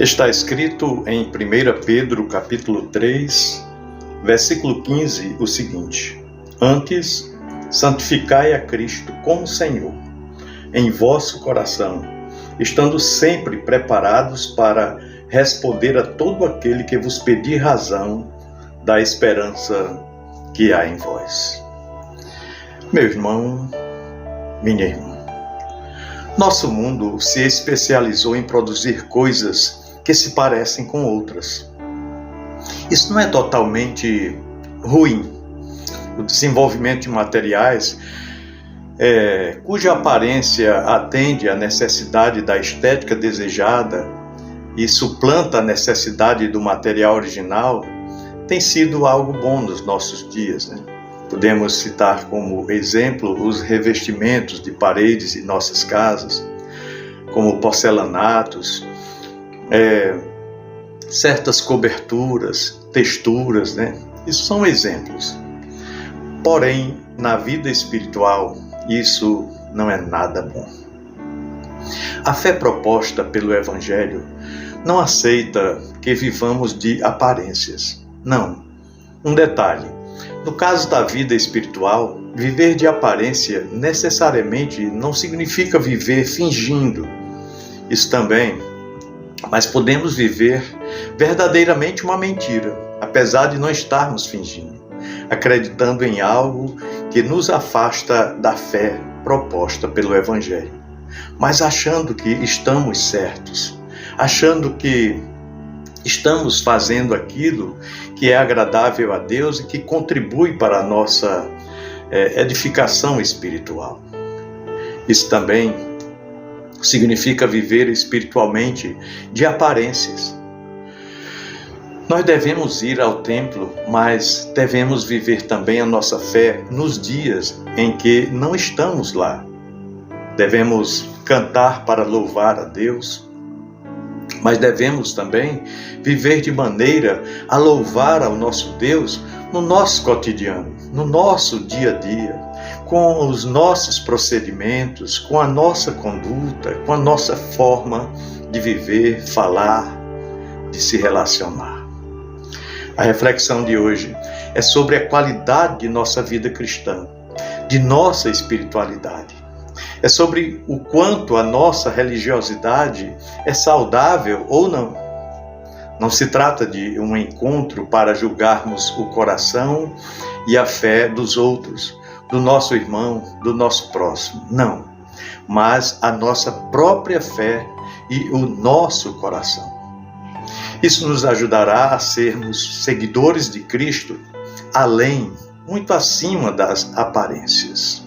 Está escrito em 1 Pedro, capítulo 3, versículo 15, o seguinte: Antes, santificai a Cristo como Senhor, em vosso coração, estando sempre preparados para responder a todo aquele que vos pedir razão da esperança que há em vós. Meu irmão, minha irmã, nosso mundo se especializou em produzir coisas que se parecem com outras. Isso não é totalmente ruim. O desenvolvimento de materiais cuja aparência atende à necessidade da estética desejada e suplanta a necessidade do material original, tem sido algo bom nos nossos dias, né? Podemos citar como exemplo os revestimentos de paredes de nossas casas, como porcelanatos, certas coberturas, texturas, né? Isso são exemplos. Porém, na vida espiritual, isso não é nada bom. A fé proposta pelo Evangelho não aceita que vivamos de aparências. Não. Um detalhe: no caso da vida espiritual, viver de aparência necessariamente não significa viver fingindo. Isso também. Mas podemos viver verdadeiramente uma mentira, apesar de não estarmos fingindo, acreditando em algo que nos afasta da fé proposta pelo Evangelho, mas achando que estamos certos, achando que estamos fazendo aquilo que é agradável a Deus e que contribui para a nossa edificação espiritual. Isso também significa viver espiritualmente de aparências. Nós devemos ir ao templo, mas devemos viver também a nossa fé nos dias em que não estamos lá. Devemos cantar para louvar a Deus, mas devemos também viver de maneira a louvar ao nosso Deus no nosso cotidiano, no nosso dia a dia, com os nossos procedimentos, com a nossa conduta, com a nossa forma de viver, falar, de se relacionar. A reflexão de hoje é sobre a qualidade de nossa vida cristã, de nossa espiritualidade. É sobre o quanto a nossa religiosidade é saudável ou não. Não se trata de um encontro para julgarmos o coração e a fé dos outros, do nosso irmão, do nosso próximo. Não, mas a nossa própria fé e o nosso coração. Isso nos ajudará a sermos seguidores de Cristo, além, muito acima das aparências.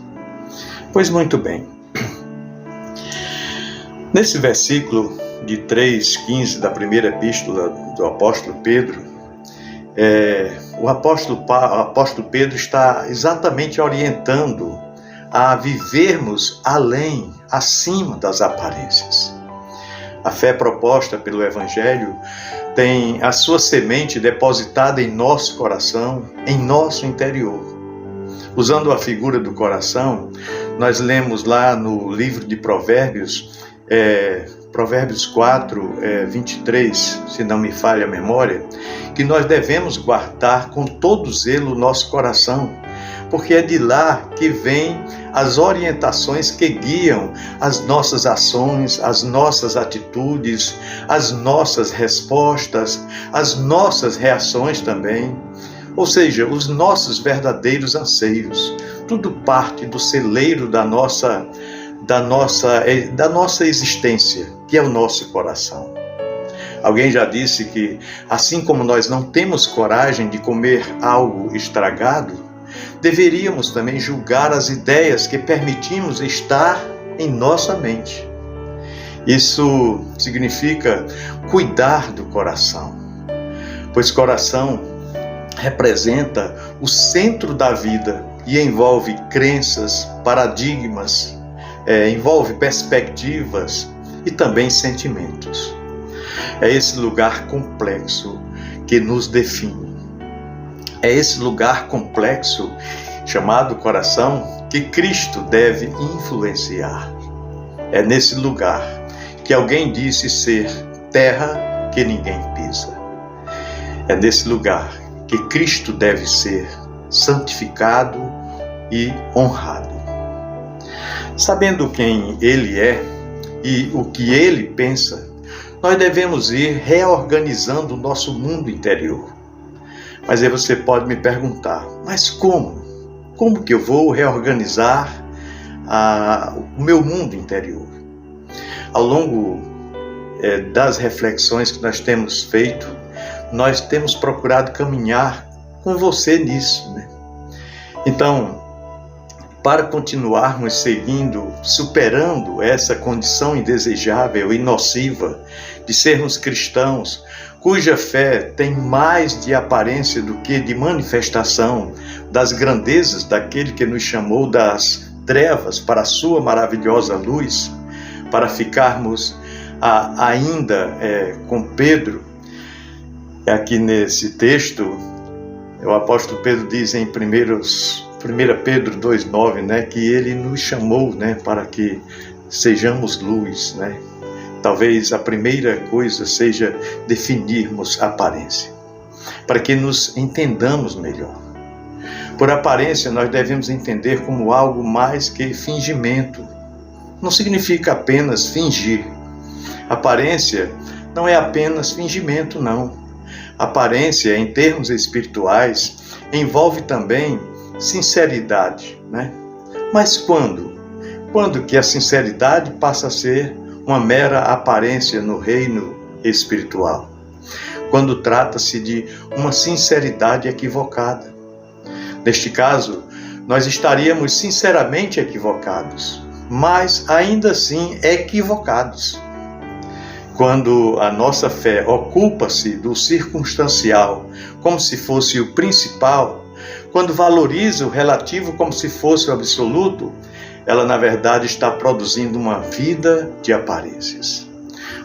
Pois muito bem. Nesse versículo de 3:15 da primeira epístola do apóstolo Pedro, o apóstolo Pedro está exatamente orientando a vivermos além, acima das aparências. A fé proposta pelo Evangelho tem a sua semente depositada em nosso coração, em nosso interior. Usando a figura do coração, nós lemos lá no livro de Provérbios, Provérbios 4, 23, se não me falha a memória, que nós devemos guardar com todo zelo o nosso coração, porque é de lá que vêm as orientações que guiam as nossas ações, as nossas atitudes, as nossas respostas, as nossas reações também, ou seja, os nossos verdadeiros anseios. Tudo parte do celeiro da nossa existência, que é o nosso coração. Alguém já disse que, assim como nós não temos coragem de comer algo estragado, deveríamos também julgar as ideias que permitimos estar em nossa mente. Isso significa cuidar do coração, pois coração representa o centro da vida e envolve crenças, paradigmas, envolve perspectivas e também sentimentos. É esse lugar complexo que nos define. É esse lugar complexo, chamado coração, que Cristo deve influenciar. É nesse lugar que alguém disse ser terra que ninguém pisa. É nesse lugar que Cristo deve ser santificado e honrado. Sabendo quem Ele é e o que Ele pensa, nós devemos ir reorganizando o nosso mundo interior. Mas aí você pode me perguntar, mas como? Como que eu vou reorganizar o meu mundo interior? Ao longo das reflexões que nós temos feito, nós temos procurado caminhar com você nisso, né? Então, para continuarmos seguindo, superando essa condição indesejável e nociva de sermos cristãos, cuja fé tem mais de aparência do que de manifestação das grandezas daquele que nos chamou das trevas para a sua maravilhosa luz, para ficarmos ainda com Pedro. Aqui nesse texto, o apóstolo Pedro diz em 1 Pedro 2,9, né, que ele nos chamou, né, para que sejamos luz, né? Talvez a primeira coisa seja definirmos a aparência, para que nos entendamos melhor. Por aparência, nós devemos entender como algo mais que fingimento. Não significa apenas fingir. Aparência não é apenas fingimento, não. Aparência, em termos espirituais, envolve também sinceridade, né? Mas quando? Quando que a sinceridade passa a ser uma mera aparência no reino espiritual? Quando trata-se de uma sinceridade equivocada. Neste caso, nós estaríamos sinceramente equivocados, mas ainda assim equivocados. Quando a nossa fé ocupa-se do circunstancial como se fosse o principal, quando valoriza o relativo como se fosse o absoluto, ela na verdade está produzindo uma vida de aparências.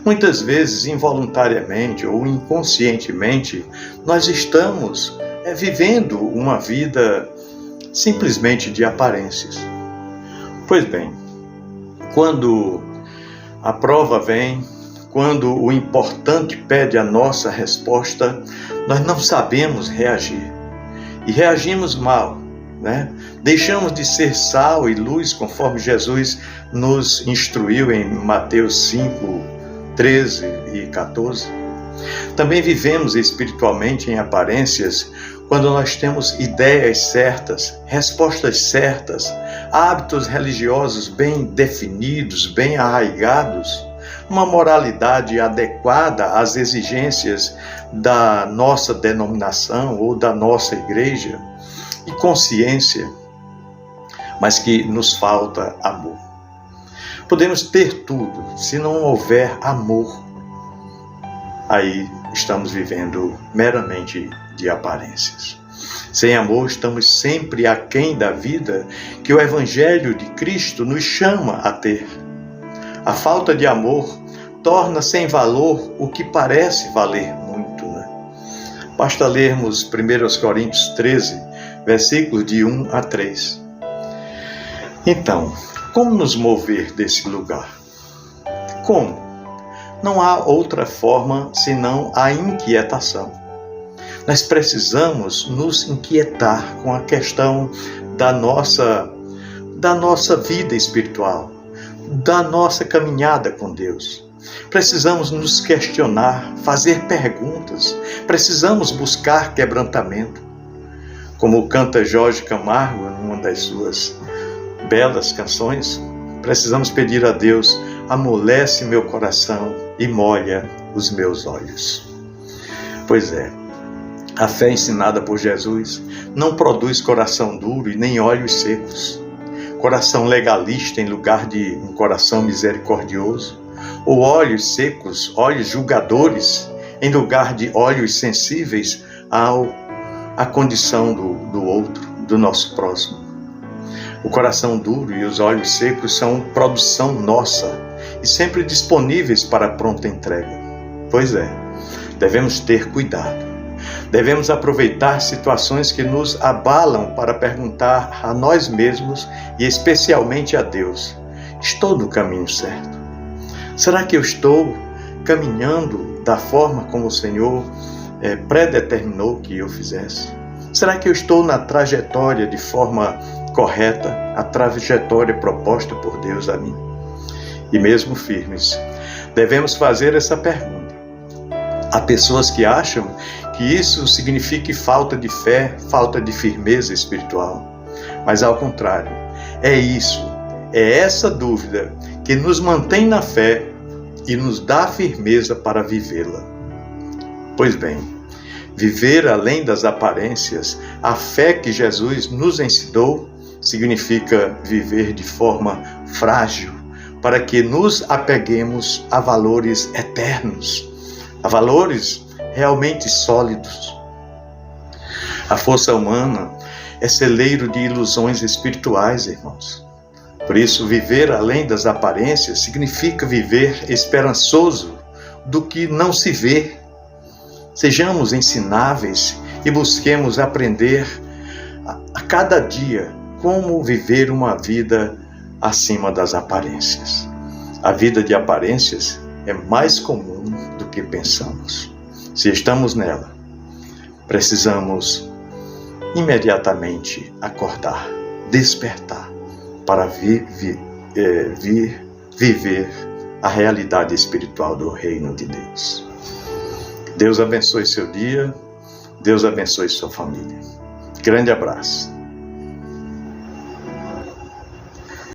Muitas vezes, involuntariamente ou inconscientemente, nós estamos vivendo uma vida simplesmente de aparências. Pois bem, quando a prova vem, quando o importante pede a nossa resposta, nós não sabemos reagir. E reagimos mal, né? Deixamos de ser sal e luz, conforme Jesus nos instruiu em Mateus 5, 13 e 14. Também vivemos espiritualmente em aparências quando nós temos ideias certas, respostas certas, hábitos religiosos bem definidos, bem arraigados, uma moralidade adequada às exigências da nossa denominação ou da nossa igreja e consciência, mas que nos falta amor. Podemos ter tudo, se não houver amor, aí estamos vivendo meramente de aparências. Sem amor, estamos sempre aquém da vida que o Evangelho de Cristo nos chama a ter. A falta de amor torna sem valor o que parece valer muito, né? Basta lermos 1 Coríntios 13, versículos de 1 a 3. Então, como nos mover desse lugar? Como? Não há outra forma senão a inquietação. Nós precisamos nos inquietar com a questão da nossa vida espiritual, da nossa caminhada com Deus. Precisamos nos questionar, fazer perguntas, precisamos buscar quebrantamento. Como canta Jorge Camargo numa das suas belas canções, precisamos pedir a Deus: amolece meu coração e molha os meus olhos. Pois é, a fé ensinada por Jesus não produz coração duro e nem olhos secos. Coração legalista em lugar de um coração misericordioso, ou olhos secos, olhos julgadores, em lugar de olhos sensíveis à condição do outro, do nosso próximo. O coração duro e os olhos secos são produção nossa e sempre disponíveis para pronta entrega. Pois é, devemos ter cuidado. Devemos aproveitar situações que nos abalam para perguntar a nós mesmos e especialmente a Deus: estou no caminho certo? Será que eu estou caminhando da forma como o Senhor predeterminou que eu fizesse? Será que eu estou na trajetória de forma correta, a trajetória proposta por Deus a mim? E mesmo firmes, devemos fazer essa pergunta. Há pessoas que acham que isso signifique falta de fé, falta de firmeza espiritual. Mas ao contrário, é essa dúvida que nos mantém na fé e nos dá firmeza para vivê-la. Pois bem, viver além das aparências, a fé que Jesus nos ensinou, significa viver de forma frágil, para que nos apeguemos a valores eternos, a valores realmente sólidos. A força humana é celeiro de ilusões espirituais, irmãos. Por isso, viver além das aparências significa viver esperançoso do que não se vê. Sejamos ensináveis e busquemos aprender a cada dia como viver uma vida acima das aparências. A vida de aparências é mais comum do que pensamos. Se estamos nela, precisamos imediatamente acordar, despertar para viver a realidade espiritual do reino de Deus. Deus abençoe seu dia, Deus abençoe sua família. Grande abraço.